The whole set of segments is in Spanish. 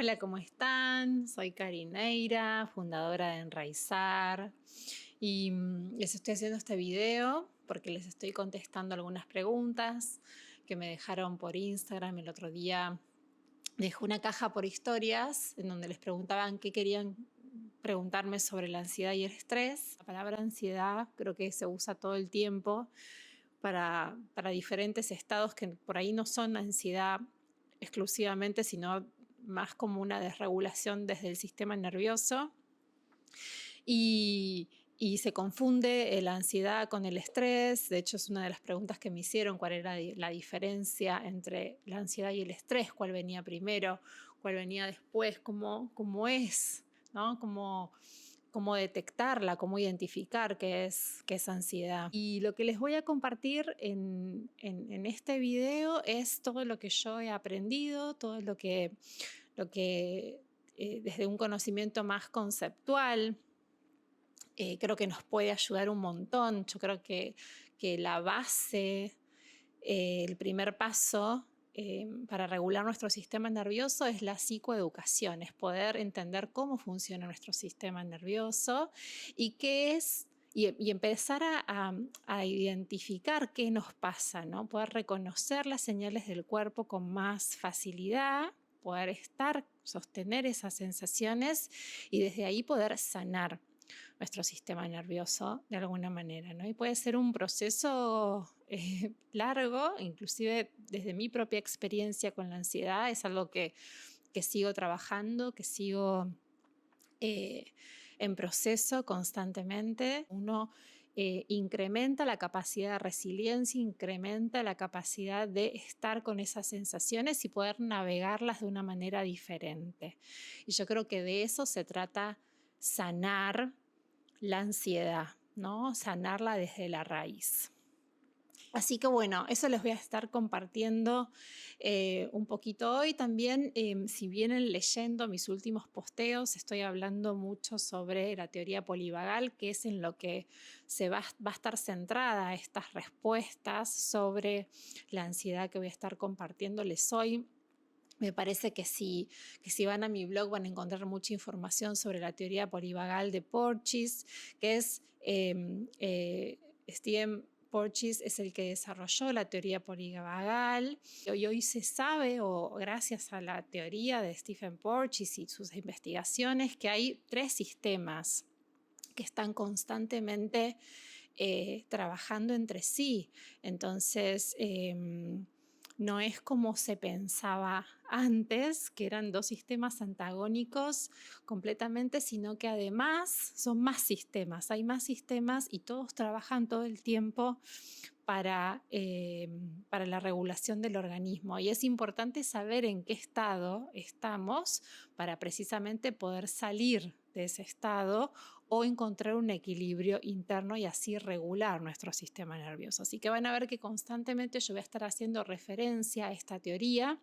Hola, ¿cómo están? Soy Carineira, fundadora de Enraizar y les estoy haciendo este video porque les estoy contestando algunas preguntas que me dejaron por Instagram. El otro día dejé una caja por historias en donde les preguntaban qué querían preguntarme sobre la ansiedad y el estrés. La palabra ansiedad creo que se usa todo el tiempo para diferentes estados que por ahí no son ansiedad exclusivamente, sino más como una desregulación desde el sistema nervioso. Y se confunde la ansiedad con el estrés. De hecho, es una de las preguntas que me hicieron, cuál era la diferencia entre la ansiedad y el estrés, cuál venía primero, cuál venía después, cómo es, ¿no? Cómo detectarla, cómo identificar qué es ansiedad. Y lo que les voy a compartir en este video es todo lo que yo he aprendido, todo lo que desde un conocimiento más conceptual, creo que nos puede ayudar un montón. Yo creo que la base, el primer paso para regular nuestro sistema nervioso es la psicoeducación, es poder entender cómo funciona nuestro sistema nervioso y qué es, y empezar a identificar qué nos pasa, ¿no? Poder reconocer las señales del cuerpo con más facilidad, poder sostener esas sensaciones y desde ahí poder sanar nuestro sistema nervioso de alguna manera, ¿no? Y puede ser un proceso largo, inclusive desde mi propia experiencia con la ansiedad, es algo que sigo trabajando, que sigo en proceso constantemente. Uno incrementa la capacidad de resiliencia, incrementa la capacidad de estar con esas sensaciones y poder navegarlas de una manera diferente. Y yo creo que de eso se trata sanar la ansiedad, ¿no? Sanarla desde la raíz. Así que bueno, eso les voy a estar compartiendo un poquito hoy. También, si vienen leyendo mis últimos posteos, estoy hablando mucho sobre la teoría polivagal, que es en lo que se va a estar centrada estas respuestas sobre la ansiedad que voy a estar compartiéndoles hoy. Me parece que si van a mi blog van a encontrar mucha información sobre la teoría polivagal de Porges, que es Stephen Porges es el que desarrolló la teoría polivagal. Y hoy se sabe, o gracias a la teoría de Stephen Porges y sus investigaciones, que hay 3 sistemas que están constantemente trabajando entre sí. Entonces, no es como se pensaba antes, que eran 2 sistemas antagónicos completamente, sino que además son más sistemas, hay más sistemas y todos trabajan todo el tiempo para la regulación del organismo. Y es importante saber en qué estado estamos para precisamente poder salir de ese estado o encontrar un equilibrio interno y así regular nuestro sistema nervioso. Así que van a ver que constantemente yo voy a estar haciendo referencia a esta teoría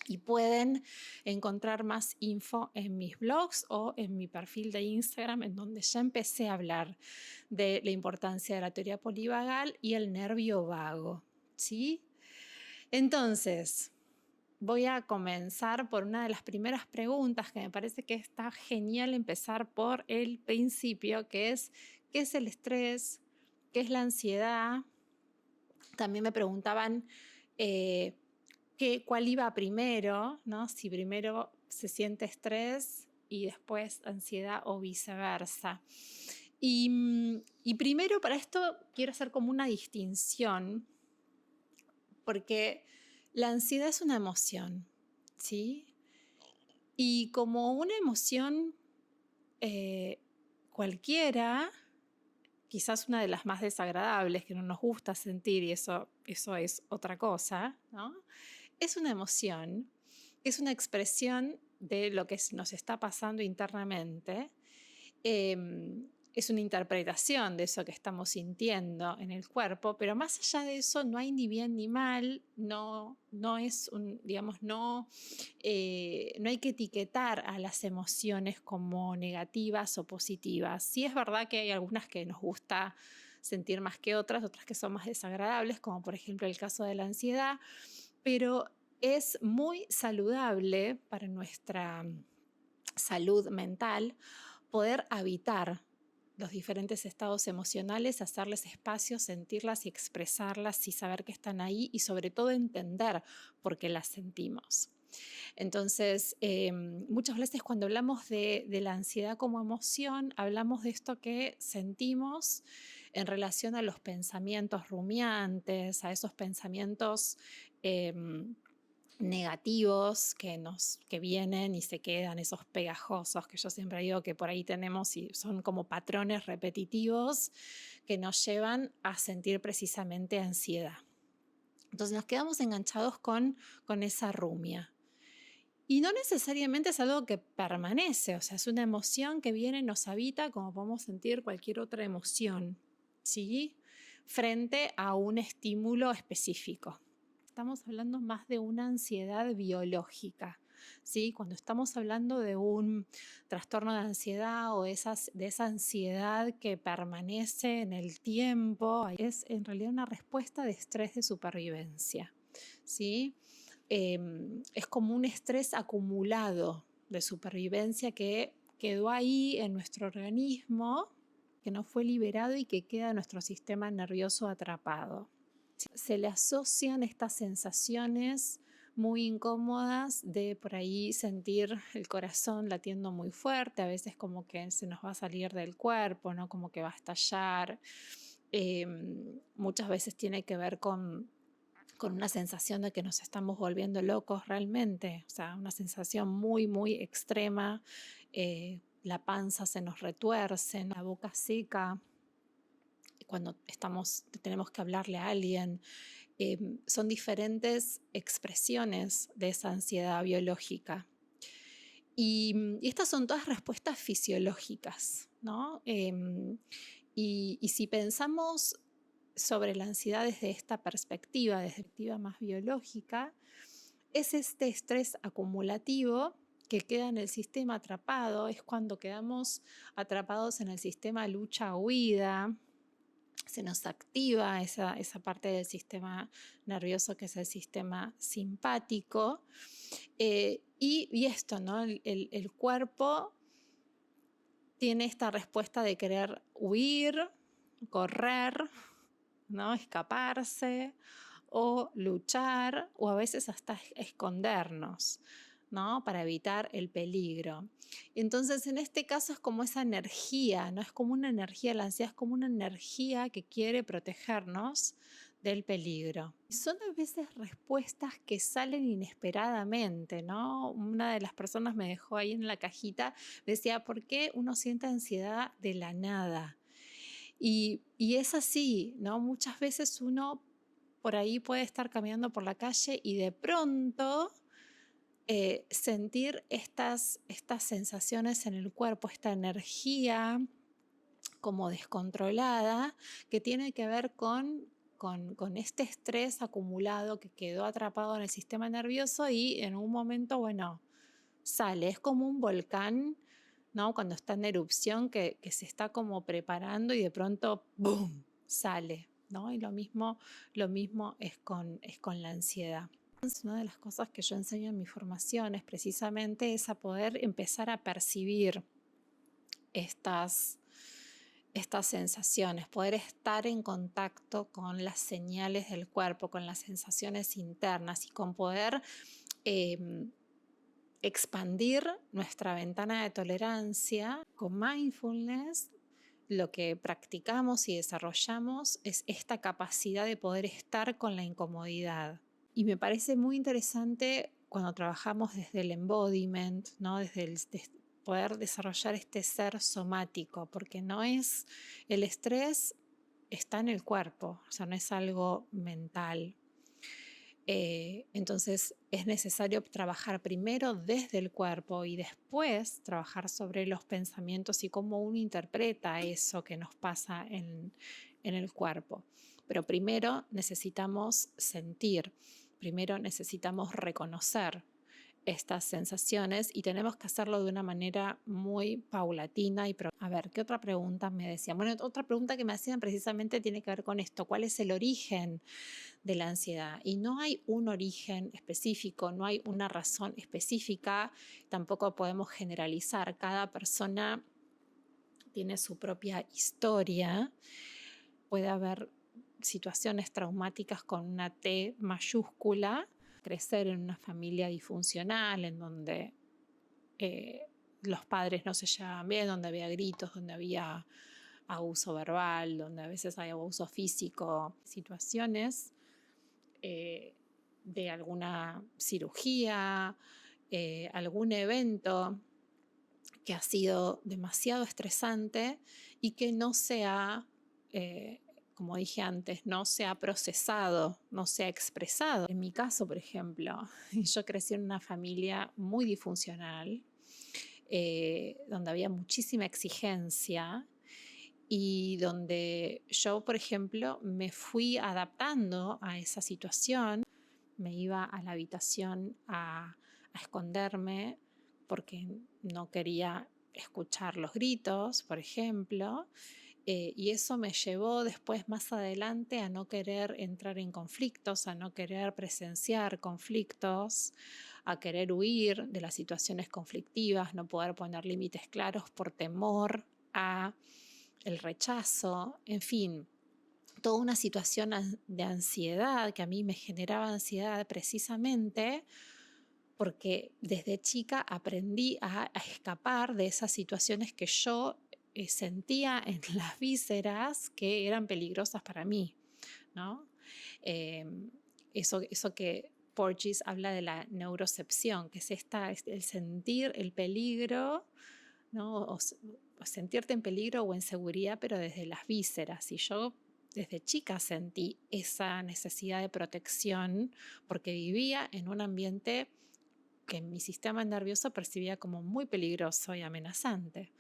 y pueden encontrar más info en mis blogs o en mi perfil de Instagram, en donde ya empecé a hablar de la importancia de la teoría polivagal y el nervio vago, ¿sí? Entonces, voy a comenzar por una de las primeras preguntas que me parece que está genial empezar por el principio, que es ¿qué es el estrés? ¿Qué es la ansiedad? También me preguntaban cuál iba primero, ¿no? Si primero se siente estrés y después ansiedad o viceversa. Y primero para esto quiero hacer como una distinción, porque la ansiedad es una emoción, ¿sí? Y como una emoción cualquiera, quizás una de las más desagradables que no nos gusta sentir, y eso es otra cosa, ¿no? Es una emoción, es una expresión de lo que nos está pasando internamente. Es una interpretación de eso que estamos sintiendo en el cuerpo, pero más allá de eso no hay ni bien ni mal, no es digamos, no hay que etiquetar a las emociones como negativas o positivas. Sí es verdad que hay algunas que nos gusta sentir más que otras que son más desagradables, como por ejemplo el caso de la ansiedad, pero es muy saludable para nuestra salud mental poder habitar los diferentes estados emocionales, hacerles espacio, sentirlas y expresarlas y saber que están ahí y sobre todo entender por qué las sentimos. Entonces, muchas veces cuando hablamos de la ansiedad como emoción, hablamos de esto que sentimos en relación a los pensamientos rumiantes, a esos pensamientos negativos que vienen y se quedan, esos pegajosos que yo siempre digo que por ahí tenemos y son como patrones repetitivos que nos llevan a sentir precisamente ansiedad. Entonces nos quedamos enganchados con esa rumia. Y no necesariamente es algo que permanece, o sea, es una emoción que viene, nos habita, como podemos sentir cualquier otra emoción, ¿sí? Frente a un estímulo específico. Estamos hablando más de una ansiedad biológica, ¿sí? Cuando estamos hablando de un trastorno de ansiedad o de esa ansiedad que permanece en el tiempo, es en realidad una respuesta de estrés de supervivencia, ¿sí? Es como un estrés acumulado de supervivencia que quedó ahí en nuestro organismo, que no fue liberado y que queda en nuestro sistema nervioso atrapado. Se le asocian estas sensaciones muy incómodas de por ahí sentir el corazón latiendo muy fuerte, a veces como que se nos va a salir del cuerpo, ¿no? Como que va a estallar. Muchas veces tiene que ver con una sensación de que nos estamos volviendo locos realmente, o sea, una sensación muy, muy extrema. La panza se nos retuerce, la boca seca, cuando tenemos que hablarle a alguien. Son diferentes expresiones de esa ansiedad biológica. Y estas son todas respuestas fisiológicas, ¿no? Y si pensamos sobre la ansiedad desde esta perspectiva, desde la perspectiva más biológica, es este estrés acumulativo que queda en el sistema atrapado, es cuando quedamos atrapados en el sistema lucha-huida, se nos activa esa parte del sistema nervioso que es el sistema simpático. Y esto, ¿no? El cuerpo tiene esta respuesta de querer huir, correr, ¿no? Escaparse o luchar o a veces hasta escondernos, ¿no? Para evitar el peligro. Entonces, en este caso es como esa energía, ¿no? Es como una energía, la ansiedad es como una energía que quiere protegernos del peligro. Son a veces respuestas que salen inesperadamente, ¿no? Una de las personas me dejó ahí en la cajita, decía, ¿por qué uno siente ansiedad de la nada? Y es así, ¿no? Muchas veces uno por ahí puede estar caminando por la calle y de pronto sentir estas sensaciones en el cuerpo, esta energía como descontrolada que tiene que ver con este estrés acumulado que quedó atrapado en el sistema nervioso y en un momento, bueno, sale. Es como un volcán, ¿no? Cuando está en erupción que se está como preparando y de pronto, ¡boom!, sale, ¿no? Y lo mismo es con la ansiedad. Una de las cosas que yo enseño en mi formación es precisamente a poder empezar a percibir estas sensaciones, poder estar en contacto con las señales del cuerpo, con las sensaciones internas y con poder expandir nuestra ventana de tolerancia. Con mindfulness, lo que practicamos y desarrollamos es esta capacidad de poder estar con la incomodidad. Y me parece muy interesante cuando trabajamos desde el embodiment, ¿no? Desde poder desarrollar este ser somático, porque no es el estrés, está en el cuerpo, o sea, no es algo mental. Entonces es necesario trabajar primero desde el cuerpo y después trabajar sobre los pensamientos y cómo uno interpreta eso que nos pasa en el cuerpo. Pero primero necesitamos sentir, primero necesitamos reconocer estas sensaciones y tenemos que hacerlo de una manera muy paulatina. A ver, ¿qué otra pregunta me decían? Bueno, otra pregunta que me hacían precisamente tiene que ver con esto. ¿Cuál es el origen de la ansiedad? Y no hay un origen específico, no hay una razón específica, tampoco podemos generalizar. Cada persona tiene su propia historia. Puede haber situaciones traumáticas con una T mayúscula, crecer en una familia disfuncional en donde los padres no se llevaban bien, donde había gritos, donde había abuso verbal, donde a veces hay abuso físico, situaciones de alguna cirugía, algún evento que ha sido demasiado estresante y que no se ha, como dije antes, no se ha procesado, no se ha expresado. En mi caso, por ejemplo, yo crecí en una familia muy disfuncional, donde había muchísima exigencia y donde yo, por ejemplo, me fui adaptando a esa situación. Me iba a la habitación a esconderme porque no quería escuchar los gritos, por ejemplo, y eso me llevó después, más adelante, a no querer entrar en conflictos, a no querer presenciar conflictos, a querer huir de las situaciones conflictivas, no poder poner límites claros por temor a el rechazo, en fin, toda una situación de ansiedad que a mí me generaba ansiedad precisamente porque desde chica aprendí a escapar de esas situaciones que yo sentía en las vísceras que eran peligrosas para mí, ¿no? Eh, eso que Porges habla de la neurocepción, que es el sentir el peligro, ¿no? O sentirte en peligro o en seguridad, pero desde las vísceras. Y yo desde chica sentí esa necesidad de protección porque vivía en un ambiente que mi sistema nervioso percibía como muy peligroso y amenazante.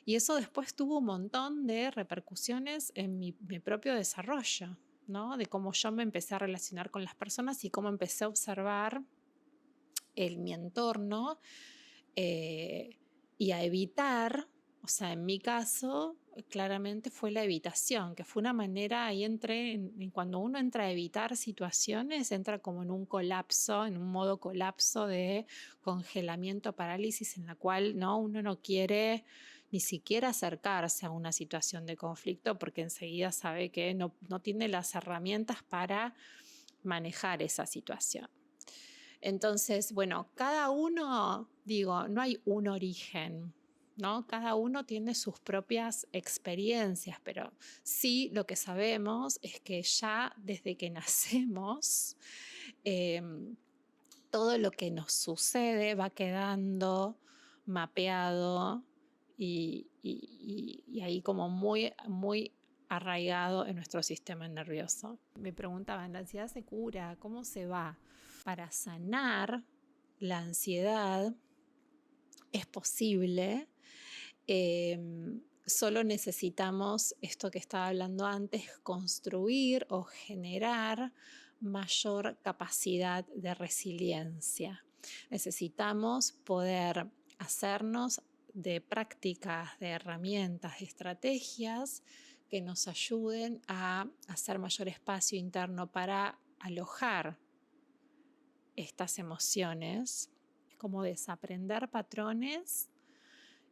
Y eso después tuvo un montón de repercusiones en mi propio desarrollo, ¿no? De cómo yo me empecé a relacionar con las personas y cómo empecé a observar mi entorno y a evitar, o sea, en mi caso, claramente fue la evitación, que fue una manera, ahí cuando uno entra a evitar situaciones, entra como en un colapso, en un modo colapso de congelamiento, parálisis, en la cual ¿no? Uno no quiere ni siquiera acercarse a una situación de conflicto porque enseguida sabe que no tiene las herramientas para manejar esa situación. Entonces, bueno, cada uno, digo, no hay un origen, ¿no? Cada uno tiene sus propias experiencias, pero sí lo que sabemos es que ya desde que nacemos, eh, todo lo que nos sucede va quedando mapeado y ahí como muy, muy arraigado en nuestro sistema nervioso. Me preguntaban, ¿la ansiedad se cura? ¿Cómo se va? Para sanar la ansiedad es posible, solo necesitamos esto que estaba hablando antes, construir o generar mayor capacidad de resiliencia. Necesitamos poder hacernos de prácticas, de herramientas, de estrategias que nos ayuden a hacer mayor espacio interno para alojar estas emociones, como desaprender patrones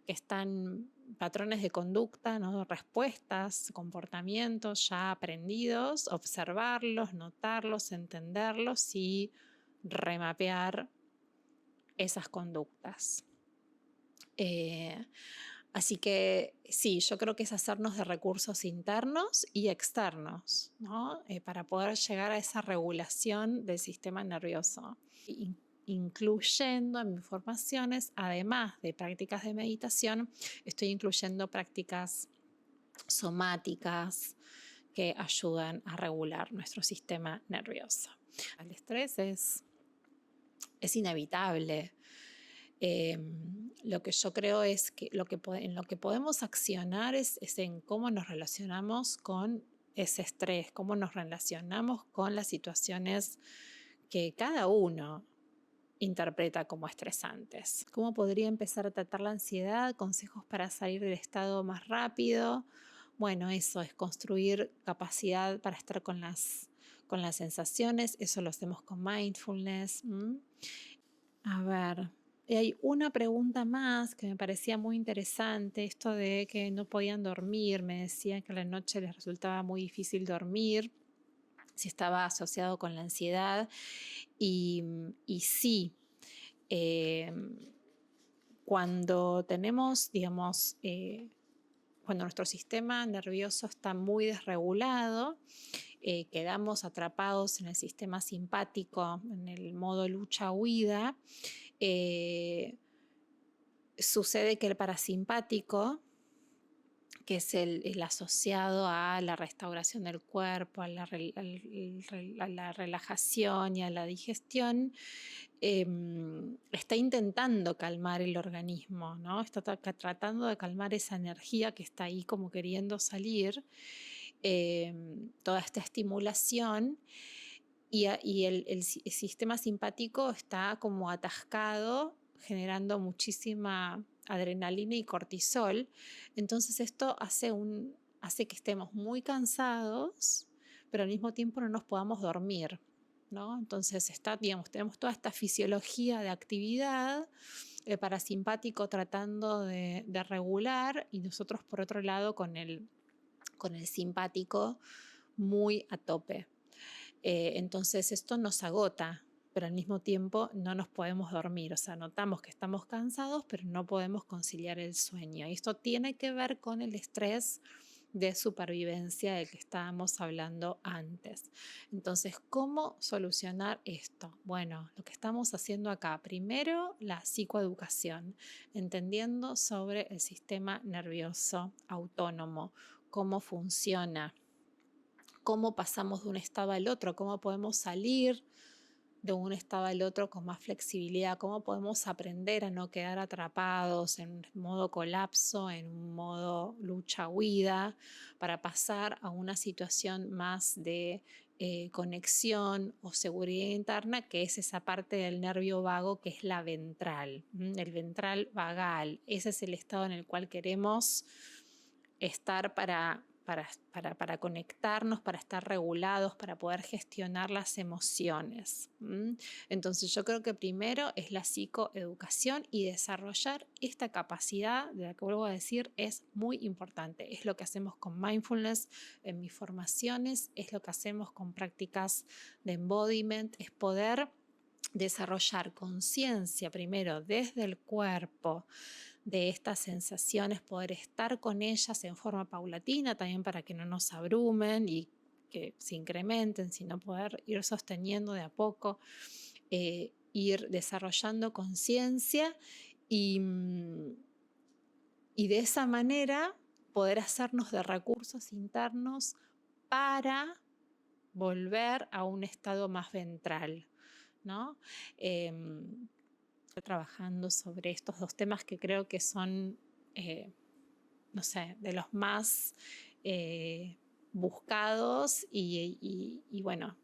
que están, patrones de conducta, ¿no? Respuestas, comportamientos ya aprendidos, observarlos, notarlos, entenderlos y remapear esas conductas. Así que sí, yo creo que es hacernos de recursos internos y externos, ¿no? Para poder llegar a esa regulación del sistema nervioso, incluyendo en mis formaciones, además de prácticas de meditación, estoy incluyendo prácticas somáticas que ayudan a regular nuestro sistema nervioso. El estrés es inevitable. Lo que yo creo es que en lo que podemos accionar es en cómo nos relacionamos con ese estrés, cómo nos relacionamos con las situaciones que cada uno interpreta como estresantes. ¿Cómo podría empezar a tratar la ansiedad? Consejos para salir del estado más rápido. Bueno, eso es construir capacidad para estar con las sensaciones. Eso lo hacemos con mindfulness. A ver, hay una pregunta más que me parecía muy interesante, esto de que no podían dormir, me decían que a la noche les resultaba muy difícil dormir, si estaba asociado con la ansiedad, y sí, eh, cuando tenemos, digamos, cuando nuestro sistema nervioso está muy desregulado, quedamos atrapados en el sistema simpático, en el modo lucha-huida. Sucede que el parasimpático, que es el asociado a la restauración del cuerpo, a la relajación y a la digestión, está intentando calmar el organismo, ¿no? Está tratando de calmar esa energía que está ahí como queriendo salir, toda esta estimulación. Y el sistema simpático está como atascado, generando muchísima adrenalina y cortisol. Entonces esto hace que estemos muy cansados, pero al mismo tiempo no nos podamos dormir, ¿no? Entonces digamos, tenemos toda esta fisiología de actividad, el parasimpático tratando de regular, y nosotros por otro lado con el simpático muy a tope. Entonces esto nos agota, pero al mismo tiempo no nos podemos dormir. O sea, notamos que estamos cansados, pero no podemos conciliar el sueño. Y esto tiene que ver con el estrés de supervivencia del que estábamos hablando antes. Entonces, ¿cómo solucionar esto? Bueno, lo que estamos haciendo acá, primero la psicoeducación, entendiendo sobre el sistema nervioso autónomo, cómo funciona, cómo pasamos de un estado al otro, cómo podemos salir de un estado al otro con más flexibilidad, cómo podemos aprender a no quedar atrapados en un modo colapso, en un modo lucha-huida, para pasar a una situación más de conexión o seguridad interna, que es esa parte del nervio vago que es la ventral, el ventral vagal. Ese es el estado en el cual queremos estar para conectarnos, para estar regulados, para poder gestionar las emociones. Entonces yo creo que primero es la psicoeducación, y desarrollar esta capacidad, de la que vuelvo a decir, es muy importante. Es lo que hacemos con mindfulness en mis formaciones, es lo que hacemos con prácticas de embodiment, es poder desarrollar conciencia primero desde el cuerpo de estas sensaciones, poder estar con ellas en forma paulatina, también para que no nos abrumen y que se incrementen, sino poder ir sosteniendo de a poco, ir desarrollando conciencia, y, y de esa manera poder hacernos de recursos internos para volver a un estado más ventral, ¿no? Estoy trabajando sobre estos dos temas que creo que son, no sé, de los más buscados y bueno,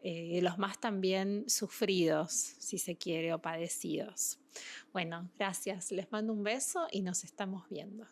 de los más también sufridos, si se quiere, o padecidos. Bueno, gracias. Les mando un beso y nos estamos viendo.